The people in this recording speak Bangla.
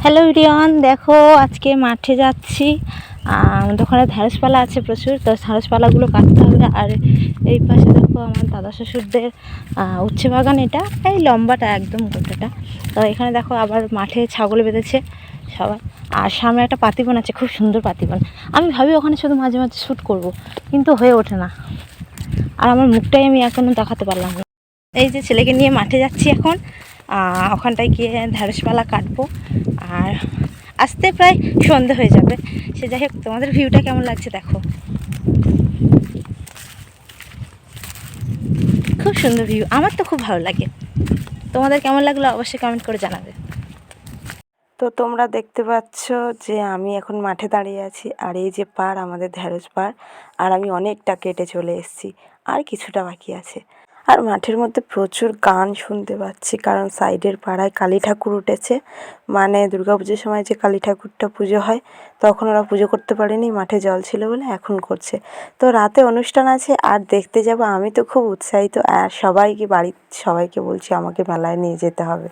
হ্যালো এভরিওয়ান, দেখো আজকে মাঠে যাচ্ছি। আমাদের ওখানে ঢ্যাঁড়সপালা আছে প্রচুর, তো ঢ্যাঁড়সপালাগুলো কাটতে হবে। আর এই পাশে দেখো আমার দাদা শ্বশুরদের উচ্ছে বাগান, এটা এই লম্বাটা একদম গোটাটা। তো এখানে দেখো আবার মাঠে ছাগল বেঁধেছে সবাই। আর সামনে একটা পাতিবন আছে, খুব সুন্দর পাতিবন। আমি ভাবি ওখানে শুধু মাঝে মাঝে শ্যুট করব, কিন্তু হয়ে ওঠে না। আর আমার মুখটাই আমি এখনও দেখাতে পারলাম না। এই যে ছেলেকে নিয়ে মাঠে যাচ্ছি এখন, ওখানটায় গিয়ে ঢ্যাঁড়সপালা কাটবো। আর আসতে প্রায় সন্ধে হয়ে যাবে। সে যাই হোক, তোমাদের ভিউটা কেমন লাগছে দেখো, খুব সুন্দর ভিউ। আমার তো খুব ভালো লাগে। তোমাদের কেমন লাগলো অবশ্যই কমেন্ট করে জানাবে। তো তোমরা দেখতে পাচ্ছ যে আমি এখন মাঠে দাঁড়িয়ে আছি, আর এই যে পাড়, আমাদের ঢ্যাঁড়স পাড়। আর আমি অনেকটা কেটে চলে এসেছি, আর কিছুটা বাকি আছে। আর মাঠের মধ্যে প্রচুর গান শুনতে পাচ্ছি, কারণ সাইডের পাড়ায় কালী ঠাকুর উঠেছে। মানে দুর্গাপুজোর সময় যে কালী ঠাকুরটা পুজো হয়, তখন ওরা পুজো করতে পারেনি, মাঠে জল ছিল বলে এখন করছে। তো রাতে অনুষ্ঠান আছে, আর দেখতে যাব। আমি তো খুব উৎসাহিত, আর সবাইকে, বাড়ির সবাইকে বলছি আমাকে মেলায় নিয়ে যেতে হবে।